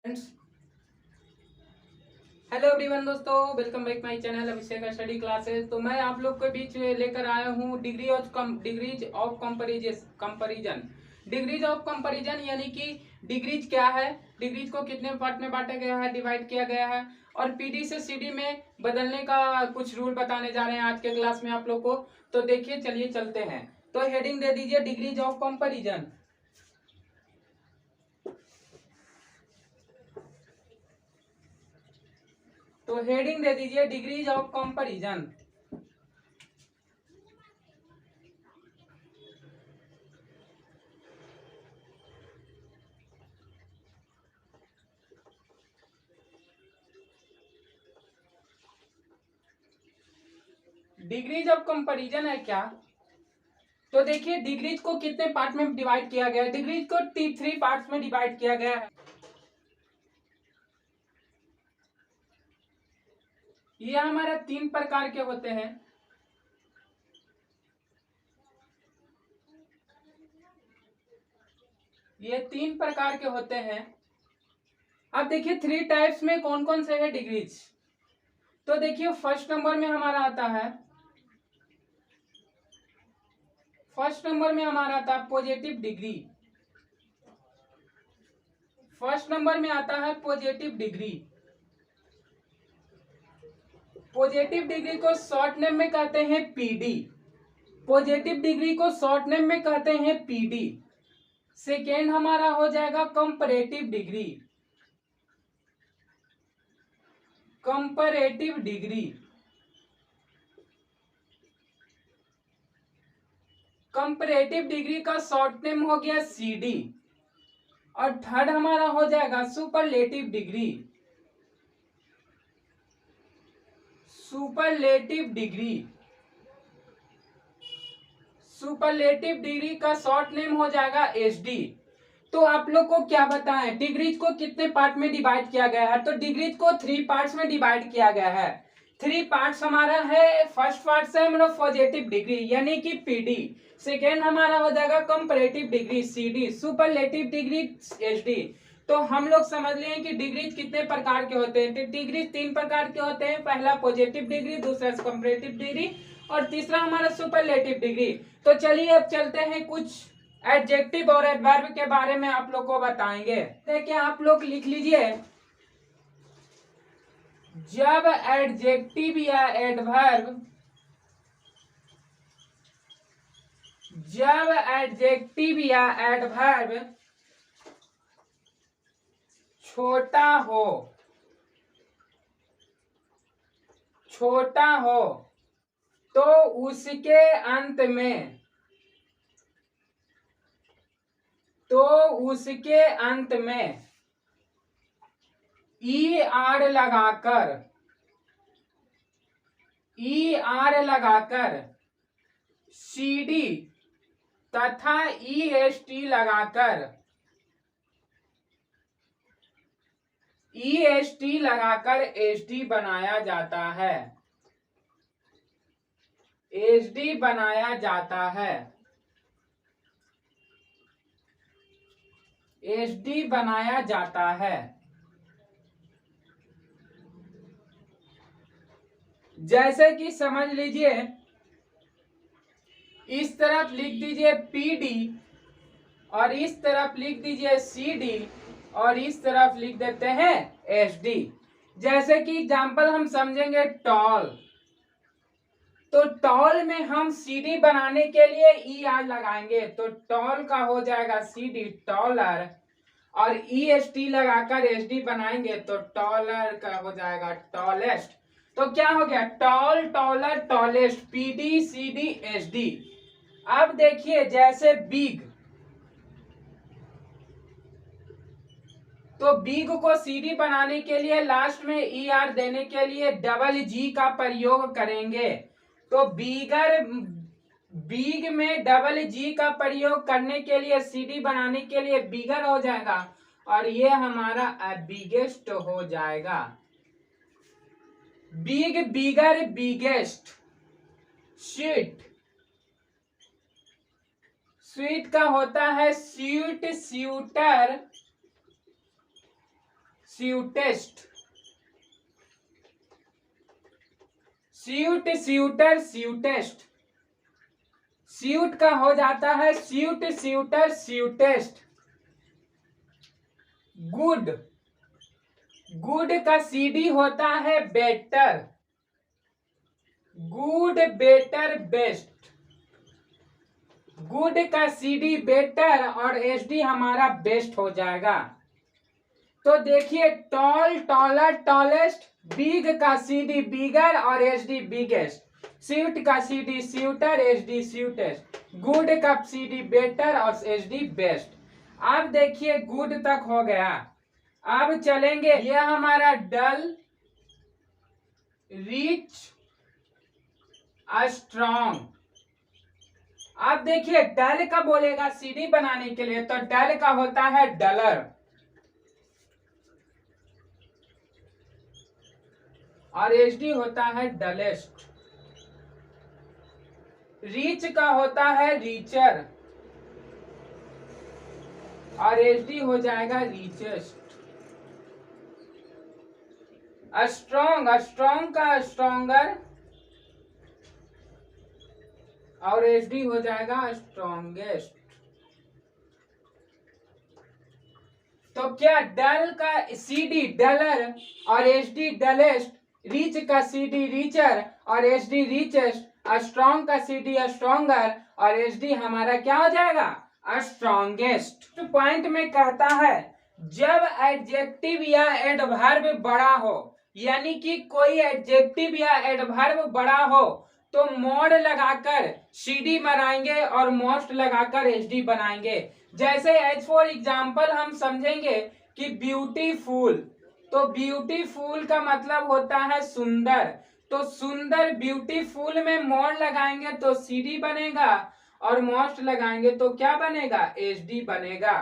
Hello everyone दोस्तों, welcome back my channel Abhishek study classes. तो मैं आप लोग के बीच लेकर आया हूँ degrees of comparison. Degrees of comparison यानी कि डिग्रीज क्या है, डिग्रीज को कितने पार्ट में बांटा गया है, डिवाइड किया गया है, और पीडी से सीडी में बदलने का कुछ रूल बताने जा रहे हैं आज के क्लास में आप लोग को। तो देखिए, चलिए चलते हैं। तो हेडिंग दे दीजिए डिग्रीज ऑफ कंपैरिजन। तो हेडिंग दे दीजिए degrees of comparison. Degrees of comparison है क्या? तो देखिए, डिग्रीज को कितने पार्ट में डिवाइड किया गया है। डिग्रीज को 3 पार्ट्स में डिवाइड किया गया है। ये हमारा 3 प्रकार के होते हैं। ये 3 प्रकार के होते हैं। अब देखिए 3 टाइप्स में कौन कौन से है डिग्रीज। तो देखिए, फर्स्ट नंबर में हमारा आता है, पॉजिटिव डिग्री। फर्स्ट नंबर में आता है पॉजिटिव डिग्री। पॉजिटिव डिग्री को शॉर्ट नेम में कहते हैं पीडी। पॉजिटिव डिग्री को शॉर्ट नेम में कहते हैं पीडी। सेकेंड हमारा हो जाएगा comparative degree. Comparative degree, comparative degree का शॉर्ट नेम हो गया सीडी। और थर्ड हमारा हो जाएगा superlative degree. Superlative degree, superlative degree का शॉर्ट नेम हो जाएगा एसडी। तो आप लोग को क्या बताएं, डिग्रीज को कितने पार्ट में डिवाइड किया गया है। तो डिग्रीज को 3 पार्ट्स में डिवाइड किया गया है। 3 पार्ट्स हमारा है। फर्स्ट पार्ट से हम लोग पॉजिटिव डिग्री यानी कि पीडी। सेकेंड हमारा हो जाएगा comparative degree CD, superlative degree SD. तो हम लोग समझ लें कि डिग्रीज कितने प्रकार के होते हैं। डिग्रीज 3 प्रकार के होते हैं। पहला पॉजिटिव डिग्री, दूसरा कंपैरेटिव डिग्री, और तीसरा हमारा सुपरलेटिव डिग्री। तो चलिए अब चलते हैं, कुछ एडजेक्टिव और एडवर्ब के बारे में आप लोग को बताएंगे। देखिए, आप लोग लिख लीजिए, जब एडजेक्टिव या एडवर्ब, जब एडजेक्टिव या एडवर्ब छोटा हो, छोटा हो, तो उसके अंत में, तो उसके अंत में ई आर लगाकर, ई आर लगाकर सीडी तथा ई एस टी लगाकर, ई एस टी लगाकर एस डी बनाया जाता है, एस डी बनाया जाता है, एस डी बनाया जाता है। जैसे कि समझ लीजिए, इस तरफ लिख दीजिए पीडी और इस तरफ लिख दीजिए सीडी और इस तरफ लिख देते हैं एसडी। जैसे कि एग्जांपल हम समझेंगे टॉल। तो टॉल में हम सीडी बनाने के लिए ई आर लगाएंगे, तो टॉल का हो जाएगा सीडी टॉलर, और ई एस टी लगाकर एस डी बनाएंगे तो टॉलर का हो जाएगा टॉलेस्ट। तो क्या हो गया, tall, taller, tallest, PD CD S D. अब देखिए, जैसे बिग, तो बिग को सीडी बनाने के लिए लास्ट में ई आर देने के लिए डबल जी का प्रयोग करेंगे। तो बिगर, बिग में डबल जी का प्रयोग करने के लिए, सीडी बनाने के लिए बिगर हो जाएगा, और ये हमारा बिगेस्ट हो जाएगा। बिग, बिगर, बिगेस्ट। स्वीट, स्वीट का होता है स्वीट, स्यूटर, स्यूटेस्ट, स्यूट, स्यूटर, स्यूटेस्ट। स्यूट का हो जाता है स्यूट, स्यूटर, स्यूटेस्ट। गुड, गुड का सीडी होता है better, good, better, best. Good का सीडी बेटर और एसडी हमारा बेस्ट हो जाएगा। तो देखिए टॉल, टॉलर, टॉलेस्ट। बिग का सीडी बिगर और एसडी बिगेस्ट। स्यूट का सीडी स्यूटर, एसडी स्यूटेस्ट। गुड का सीडी बेटर और एसडी बेस्ट। अब देखिए गुड तक हो गया। अब चलेंगे, यह हमारा डल, रिच, स्ट्रॉन्ग। अब देखिए डल का बोलेगा सीडी बनाने के लिए, तो डल का होता है डलर और एचडी होता है डलेस्ट। रीच का होता है रीचर और एचडी हो जाएगा रीचेस्ट। स्ट्रॉन्ग, स्ट्रॉन्ग का स्ट्रॉन्गर और एचडी हो जाएगा स्ट्रॉन्गेस्ट। तो क्या डल का सीडी डलर और एचडी डलेस्ट, रीच का सीडी रीचर और एचडी रीचेस्ट, स्ट्रॉन्ग का सीडी स्ट्रॉन्गर और एचडी हमारा क्या हो जाएगा स्ट्रॉन्गेस्ट। पॉइंट में कहता है जब एडजेक्टिव या एडवर्ब बड़ा हो, यानी कि कोई एडजेक्टिव या एडवर्ब बड़ा हो तो मोड लगाकर सीडी बनाएंगे और मोस्ट लगाकर एचडी बनाएंगे। जैसे एज फॉर एग्जाम्पल हम समझेंगे कि ब्यूटीफुल, तो ब्यूटीफुल का मतलब होता है सुंदर, तो सुंदर ब्यूटीफुल में मोड लगाएंगे तो सीडी बनेगा और मोस्ट लगाएंगे तो क्या बनेगा एचडी बनेगा।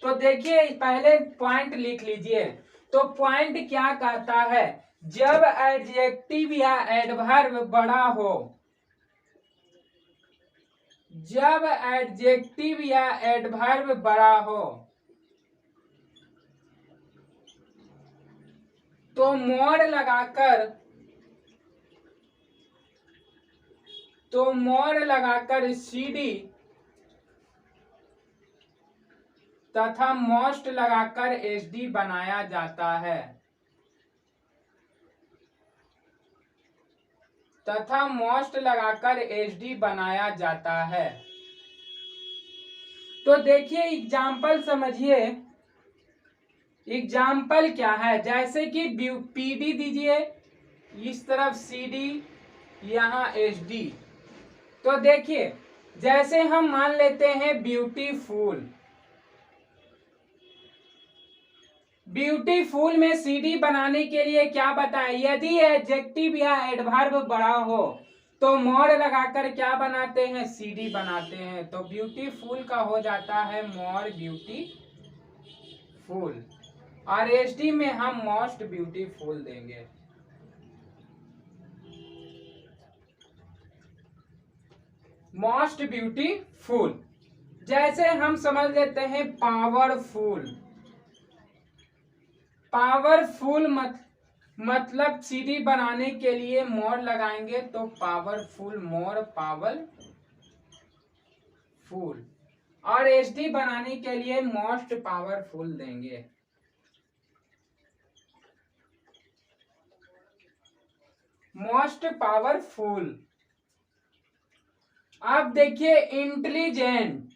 तो देखिए पहले पॉइंट लिख लीजिए। तो पॉइंट क्या कहता है, जब एडजेक्टिव या एडवर्ब बड़ा हो, जब एडजेक्टिव या एडवर्ब बड़ा हो तो मोड लगाकर सीडी तथा मोस्ट लगाकर एचडी बनाया जाता है, तथा मोस्ट लगाकर एचडी बनाया जाता है। तो देखिए एग्जाम्पल समझिए। एग्जाम्पल क्या है, जैसे कि पीडी दीजिए, इस तरफ सीडी, यहाँ एचडी। तो देखिए जैसे हम मान लेते हैं ब्यूटीफुल, ब्यूटीफुल में सीडी बनाने के लिए क्या बताएं, यदि एडजेक्टिव या एडवर्ब बड़ा हो तो मोड लगाकर क्या बनाते हैं सीडी बनाते हैं। तो ब्यूटीफुल का हो जाता है मोर ब्यूटीफुल और एचडी में हम मोस्ट ब्यूटीफुल देंगे। Most beautiful. जैसे हम समझ लेते हैं पावरफुल, पावरफुल मतलब सीडी बनाने के लिए मोर लगाएंगे तो पावरफुल, मोर पावरफुल और एचडी बनाने के लिए मोस्ट पावरफुल देंगे। Most powerful. अब देखिए इंटेलिजेंट,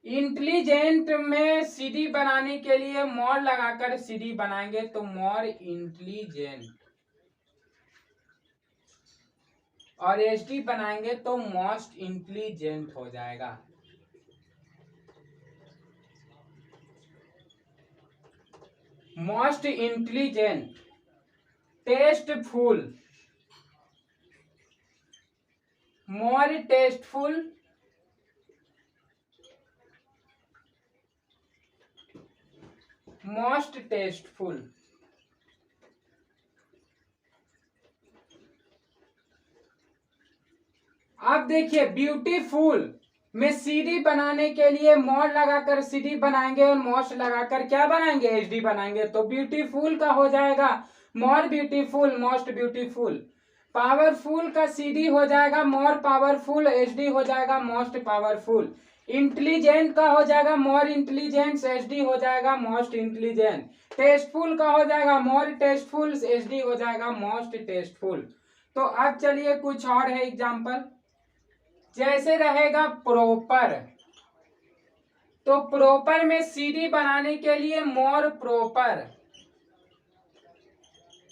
इंटेलिजेंट में सीडी बनाने के लिए मोर लगाकर सीडी बनाएंगे तो मोर इंटेलिजेंट और एचडी बनाएंगे तो मोस्ट इंटेलिजेंट हो जाएगा। Most intelligent. टेस्टफुल, मोर टेस्टफुल, मोस्ट टेस्टफुल। अब देखिए ब्यूटीफुल, में सीडी बनाने के लिए मोर लगाकर सीडी बनाएंगे और मोस्ट लगाकर क्या बनाएंगे, एचडी बनाएंगे। तो ब्यूटीफुल का हो जाएगा more beautiful, most beautiful. Powerful का सीडी हो जाएगा मोर पावरफुल, एचडी हो जाएगा मोस्ट पावरफुल। इंटेलिजेंट का हो जाएगा मोर इंटेलिजेंट, एचडी हो जाएगा मोस्ट इंटेलिजेंट। टेस्टफुल का हो जाएगा मोर टेस्टफुल, एचडी हो जाएगा मोस्ट टेस्टफुल। तो अब चलिए कुछ और है एग्जांपल। जैसे रहेगा प्रॉपर, तो प्रॉपर में सीडी बनाने के लिए मोर प्रॉपर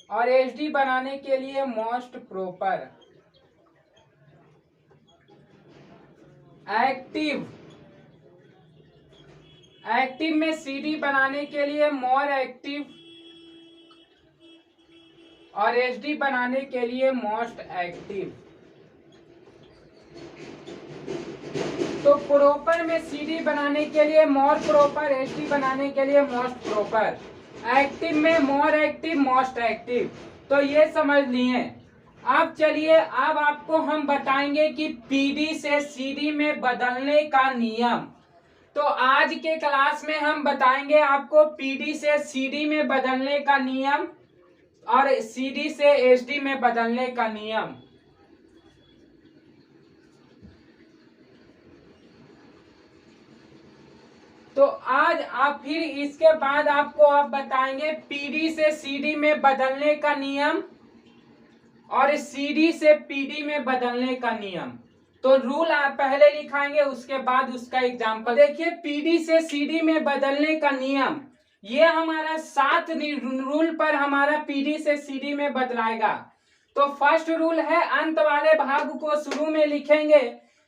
और एचडी बनाने के लिए मोस्ट प्रॉपर। एक्टिव, एक्टिव में सीडी बनाने के लिए मोर एक्टिव और एचडी बनाने के लिए मोस्ट एक्टिव। तो प्रॉपर में सीडी बनाने के लिए मोर प्रॉपर, एचडी बनाने के लिए मोस्ट प्रॉपर। एक्टिव में मोर एक्टिव, मोस्ट एक्टिव। तो ये समझ लिए। अब चलिए, अब आपको हम बताएंगे कि पीडी से सीडी में बदलने का नियम। तो आज के क्लास में हम बताएंगे आपको पीडी से सीडी में बदलने का नियम और सीडी से एचडी में बदलने का नियम। तो आज आप फिर इसके बाद आपको आप बताएंगे पीडी से सीडी में बदलने का नियम और सीडी से पीडी में बदलने का नियम। तो रूल आप पहले लिखाएंगे, उसके बाद उसका एग्जांपल। देखिए, पीडी से सीडी में बदलने का नियम, ये हमारा 7 रूल पर हमारा पीडी से सीडी में बदलाएगा। तो फर्स्ट रूल है अंत वाले भाग को शुरू में लिखेंगे।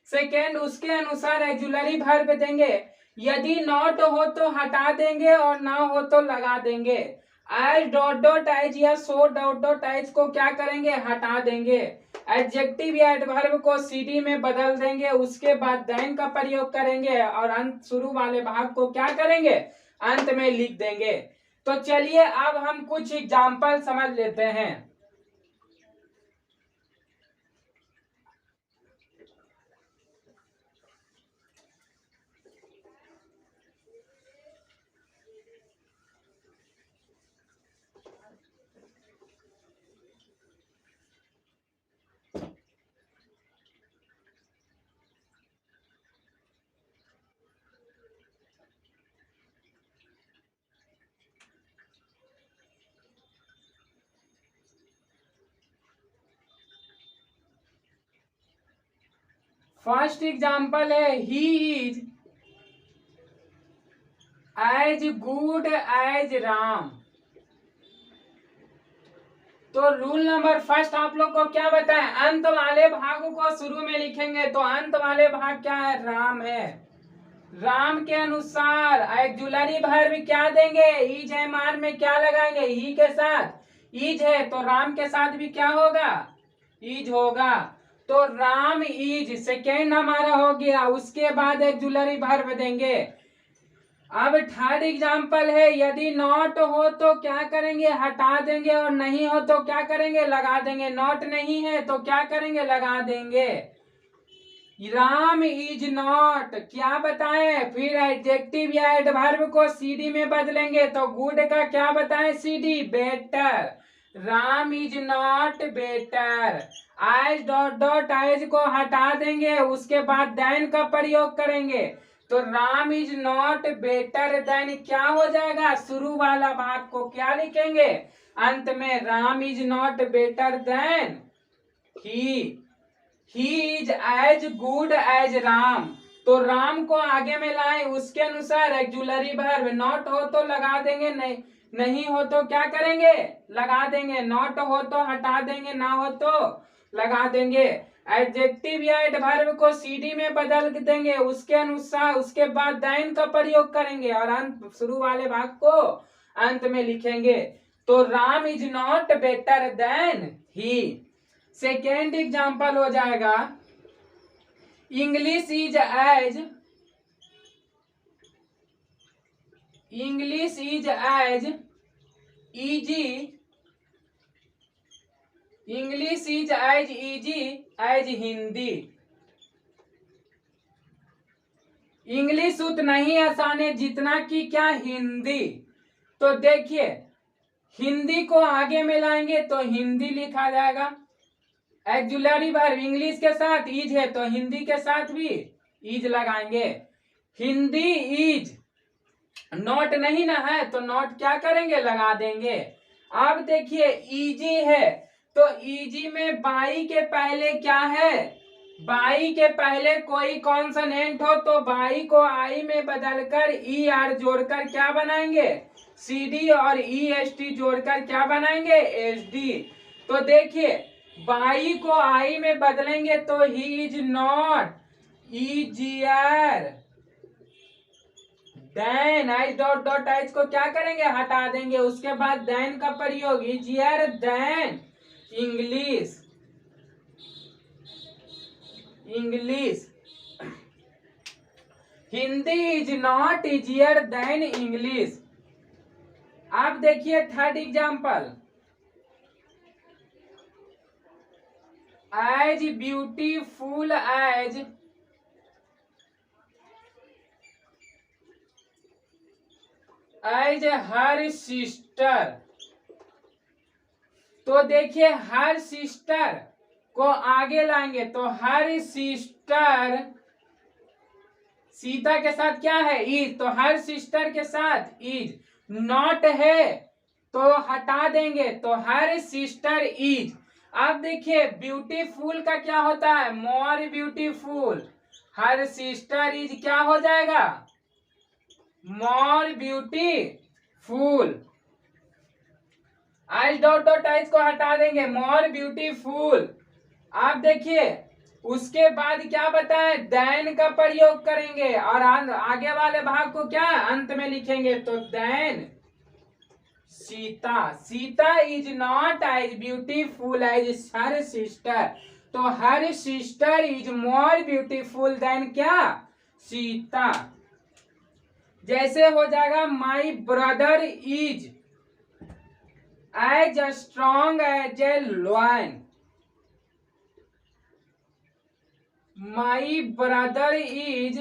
सेकेंड, उसके अनुसार ऑक्सिलरी वर्ब देंगे। यदि नॉट हो तो हटा देंगे और ना हो तो लगा देंगे। एज डॉट डॉट एज या सो डॉट डॉट एज को क्या करेंगे, हटा देंगे। एडजेक्टिव या एडवर्ब को सीडी में बदल देंगे, उसके बाद देन का प्रयोग करेंगे और अंत शुरू वाले भाग को क्या करेंगे, अंत में लिख देंगे। तो चलिए अब हम कुछ एग्जाम्पल समझ लेते हैं। फर्स्ट एग्जाम्पल है he is as good as Ram. तो रूल नंबर फर्स्ट आप लोग को क्या बताएं, अंत वाले भाग को शुरू में लिखेंगे। तो अंत वाले भाग क्या है, राम है। राम के अनुसार ऑक्सिलरी वर्ब क्या देंगे, इज एम आर में क्या लगाएंगे, ही के साथ इज है, तो राम के साथ भी क्या होगा, इज होगा। तो राम इज सेकेंड हमारा हो गया। उसके बाद ऑक्सिलरी वर्ब देंगे। अब थर्ड एग्जाम्पल है, यदि नॉट हो तो क्या करेंगे, हटा देंगे और नहीं हो तो क्या करेंगे, लगा देंगे। नॉट नहीं है तो क्या करेंगे, लगा देंगे। राम इज नॉट क्या बताएं, फिर एडजेक्टिव या एडवर्ब को सीडी में बदलेंगे। तो गुड का क्या बताएं, CD better. Ram is not better. As dot dot as को हटा देंगे, उसके बाद देन का प्रयोग करेंगे। तो Ram is not better then क्या हो जाएगा, शुरू वाला भाग को क्या लिखेंगे, अंत में। Ram is not better than he is as good as Ram. तो राम को आगे में लाए, उसके अनुसार ऑक्सिलरी वर्ब। नॉट हो तो लगा देंगे, नहीं हो तो क्या करेंगे, लगा देंगे। नॉट हो तो हटा देंगे, ना हो तो लगा देंगे। एडजेक्टिव या एडवर्ब को सीडी में बदल देंगे, उसके अनुसार उसके बाद देन का प्रयोग करेंगे और अंत शुरू वाले भाग को अंत में लिखेंगे। तो Ram is not better than he. Second example हो जाएगा, English is as easy English is as easy as Hindi. English उतना ही आसान है जितना कि क्या हिंदी। तो देखिए हिंदी को आगे में लाएंगे तो हिंदी लिखा जाएगा। एक्जुलरी वर्ब इंग्लिश के साथ इज है तो हिंदी के साथ भी इज लगाएंगे। हिंदी इज नॉट नहीं ना है तो नॉट क्या करेंगे लगा देंगे। अब देखिए इजी है तो इजी में बाई के पहले क्या है, बाई के पहले कोई कॉन्सोनेंट हो तो बाई को आई में बदलकर ई आर जोड़कर क्या बनाएंगे सी डी और ई एस टी जोड़कर क्या बनाएंगे एस डी। तो देखिए बाई को आई में बदलेंगे तो he is not easier than I dot dot H को क्या करेंगे हटा देंगे। उसके बाद देन का प्रयोग easier than English, English Hindi is not easier than English. आप देखिए third example, as beautiful as her sister. तो देखिए हर सिस्टर को आगे लाएंगे तो हर सिस्टर सीता के साथ क्या है इज तो हर सिस्टर के साथ इज, नॉट है तो हटा देंगे तो हर सिस्टर इज। अब देखिए ब्यूटीफुल का क्या होता है more beautiful, her sister is क्या हो जाएगा more beautiful. H dot dot H को हटा देंगे मोर ब्यूटीफुल। आप देखिए उसके बाद क्या बताएं देन का प्रयोग करेंगे और आगे वाले भाग को क्या अंत में लिखेंगे तो then Sita, Sita is not as beautiful as her sister. तो her sister is more beautiful than क्या सीता। जैसे हो जाएगा my brother is as strong as a lion, my brother is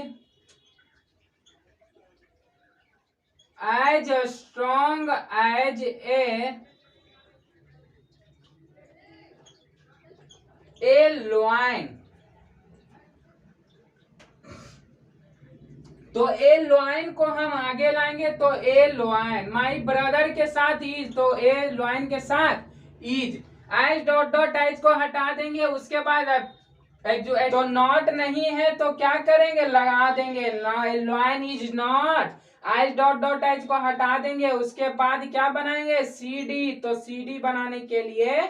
as strong as a lion. तो ए लॉयन को हम आगे लाएंगे तो ए लॉयन, माई ब्रदर के साथ इज तो ए लॉयन के साथ is. H dot dot H को हटा देंगे उसके बाद तो नॉट नहीं है तो क्या करेंगे लगा देंगे lion is not. H dot dot H को हटा देंगे उसके बाद क्या बनाएंगे सी डी। तो सी डी बनाने के लिए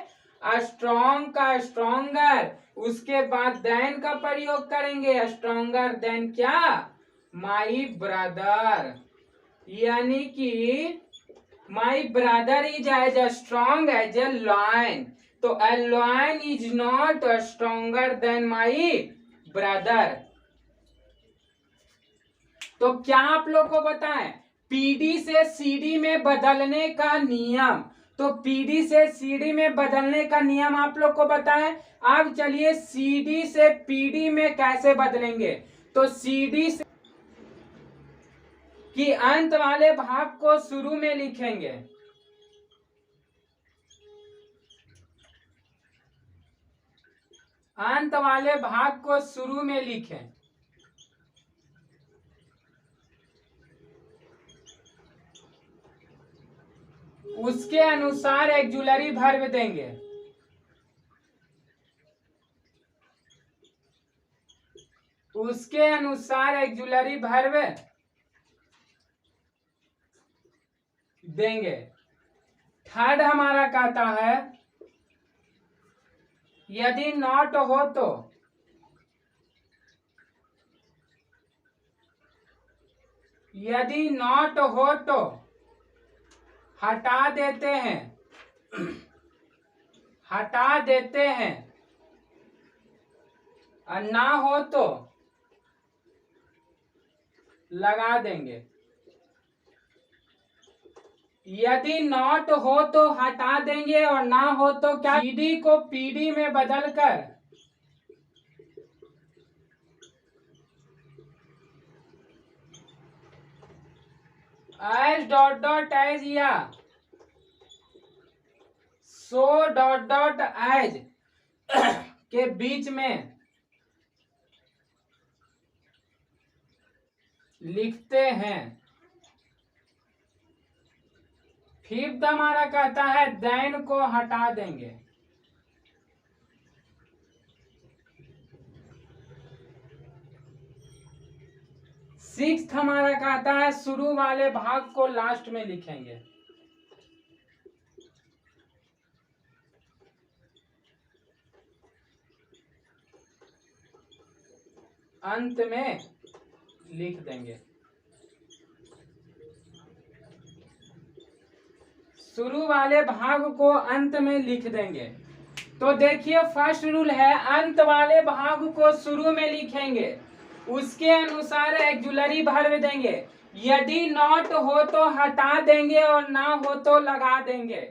स्ट्रॉन्ग का स्ट्रॉन्गर, उसके बाद देन का प्रयोग करेंगे स्ट्रॉन्गर देन क्या माई ब्रदर, यानी कि my brother is as strong as a lion. तो a lion is not stronger than my brother। तो क्या आप लोग को बताएं पीडी से सीडी में बदलने का नियम। तो पीडी से सीडी में बदलने का नियम आप लोग को बताएं। अब चलिए सीडी से पीडी में कैसे बदलेंगे। तो सीडी से कि अंत वाले भाग को शुरू में लिखेंगे, अंत वाले भाग को शुरू में लिखें। उसके अनुसार एक्जुलरी वर्ब देंगे। उसके अनुसार एक्जुलरी वर्ब देंगे। थर्ड हमारा कहता है यदि नॉट हो तो यदि नॉट हो तो हटा देते हैं, हटा देते हैं और ना हो तो लगा देंगे। यदि नॉट हो तो हटा देंगे और ना हो तो क्या सीडी को पीडी में बदलकर एज डॉट डॉट एज या सो डॉट डॉट एज के बीच में लिखते हैं। फिफ्थ हमारा कहता है देन को हटा देंगे। सिक्स्थ हमारा कहता है शुरू वाले भाग को लास्ट में लिखेंगे। अंत में लिख देंगे। शुरू वाले भाग को अंत में लिख देंगे। तो देखिए फर्स्ट रूल है अंत वाले भाग को शुरू में लिखेंगे, उसके अनुसार एक्जुलरी वर्ब देंगे। यदि नॉट हो तो हटा देंगे और ना हो तो लगा देंगे।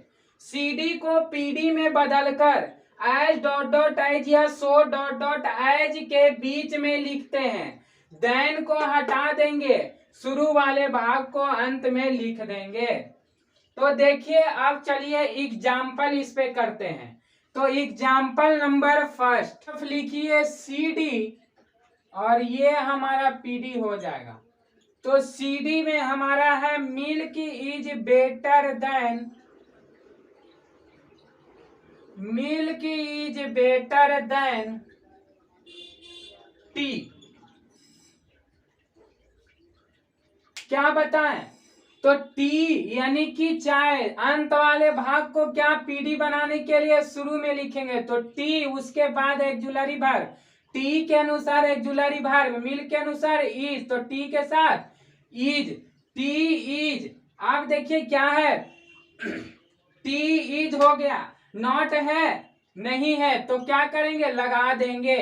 सीडी को पीडी में बदलकर एज डॉट डॉट एज या सो डॉट डॉट एज के बीच में लिखते हैं। देन को हटा देंगे, शुरू वाले भाग को अंत में लिख देंगे। तो देखिए अब चलिए एग्जाम्पल इस पे करते हैं। तो एग्जाम्पल नंबर फर्स्ट लिखिए सीडी और ये हमारा पीडी हो जाएगा। तो सीडी में हमारा है milk is better than, milk is better than T. क्या बताएं? तो टी यानी कि चाय, अंत वाले भाग को क्या पीडी बनाने के लिए शुरू में लिखेंगे। तो टी, उसके बाद एक्जुलरी वर्ब, टी के अनुसार एक्जुलरी वर्ब, मिल्क के अनुसार इज, तो टी के साथ इज, टी इज। आप देखिए क्या है, टी इज हो गया, नॉट है नहीं है तो क्या करेंगे लगा देंगे।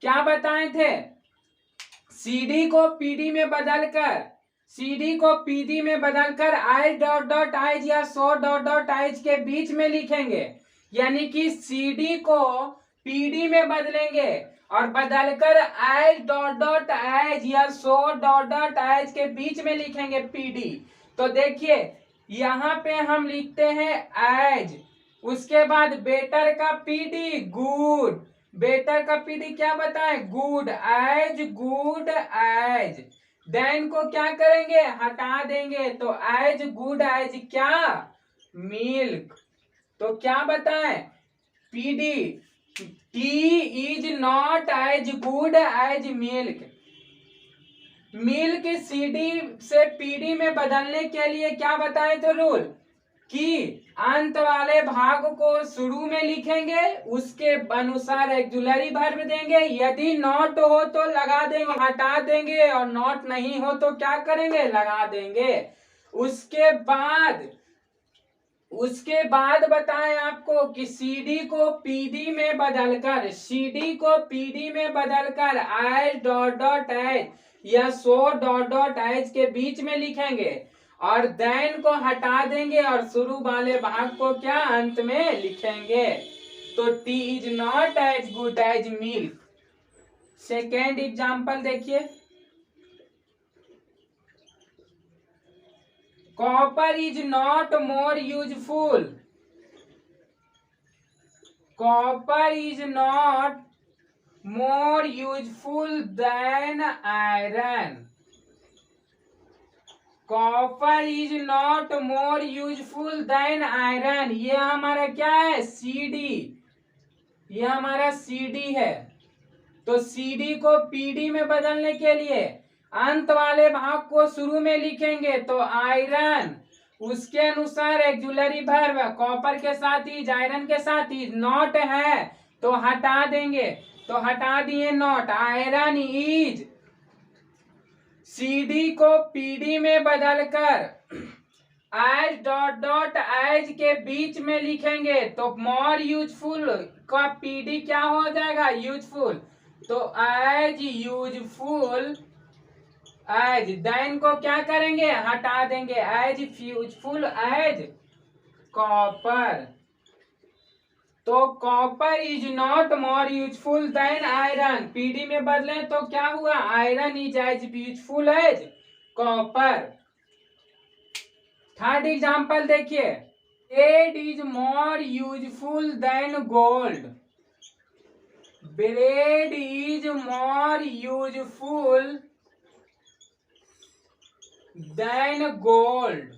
क्या बताए थे, सीडी को पीडी में बदलकर, सीडी को पीडी में बदलकर आई डॉट डॉट आइज या सो डॉट डॉट आइज के बीच में लिखेंगे। यानी कि सीडी को पीडी में बदलेंगे और बदलकर आई डॉट डॉट आइज या सो डॉट डॉट आइज के बीच में लिखेंगे पीडी। तो देखिए यहाँ पे हम लिखते हैं एज, उसके बाद बेटर का पीडी गुड, बेटर का पीडी क्या बताएं good, as good as. Than को क्या करेंगे हटा देंगे, तो एज गुड एज क्या मिल्क। तो क्या बताएं PD, tea is not as good as milk. Milk CD से पीडी में बदलने के लिए क्या बताए थे रूल, कि अंत वाले भाग को शुरू में लिखेंगे, उसके अनुसार एक्जुलरी वर्ब देंगे। यदि नॉट हो तो लगा देंगे, हटा देंगे, और नॉट नहीं हो तो क्या करेंगे लगा देंगे। उसके बाद बताएं आपको कि सीडी को पीडी में बदलकर, सीडी को पीडी में बदलकर एज डॉट डॉट एज या सो डॉट डॉट एज के बीच में लिखेंगे और देन को हटा देंगे और शुरू वाले भाग को क्या अंत में लिखेंगे। तो tea is not as good as milk. Second example देखिए, copper is not more useful, copper is not more useful than iron, copper is not more useful than iron. ये हमारा क्या है सीडी, ये हमारा सीडी है। तो सीडी को पीडी में बदलने के लिए अंत वाले भाग को शुरू में लिखेंगे, तो आयरन, उसके अनुसार एक्जुलरी वर्ब, कॉपर के साथ ही आयरन के साथ ही, नॉट है तो हटा देंगे, तो हटा दिए नॉट, आयरन इज। सीडी को पीडी में बदलकर एज डॉट डॉट एज के बीच में लिखेंगे, तो मोर यूजफुल का पीडी क्या हो जाएगा यूजफुल, तो एज यूजफुल एज। देन को क्या करेंगे हटा देंगे, एज यूजफुल एज कॉपर। तो copper is not more useful than iron, पीडी में बदले तो क्या हुआ iron is as useful as copper. Third example देखिए, bread is more useful than gold. Bread is more useful than gold.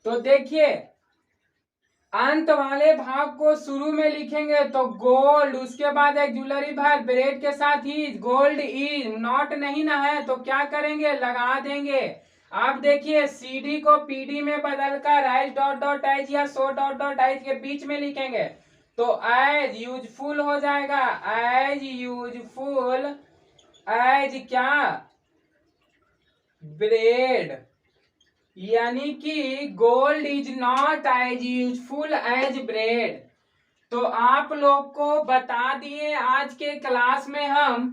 तो देखिए अंत वाले भाग को शुरू में लिखेंगे तो गोल्ड, उसके बाद एक्जुलरी वर्ब ब्रेड के साथ इज, गोल्ड इज, नॉट नहीं ना है तो क्या करेंगे, लगा देंगे। आप देखिए सीडी को पीडी में बदलकर एज डॉट डॉट एज या सो डॉट डॉट एज के बीच में लिखेंगे तो एज यूजफुल हो जाएगा। एज यूजफुल एज क्या, ब्रेड, यानी कि gold is not as useful as bread. तो आप लोग को बता दिए आज के क्लास में हम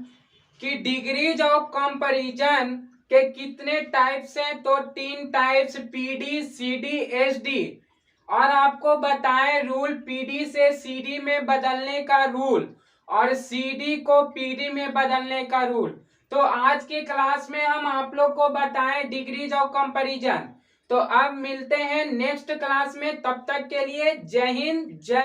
कि डिग्रीज ऑफ कंपैरिजन के कितने टाइप्स हैं, तो 3 टाइप्स, पीडी, सीडी, एसडी। और आपको बताएं रूल पीडी से सीडी में बदलने का रूल और सीडी को पीडी में बदलने का रूल। तो आज के क्लास में हम आप लोग को बताएं डिग्रीज ऑफ कंपैरिजन। तो अब मिलते हैं नेक्स्ट क्लास में, तब तक के लिए जय हिंद जय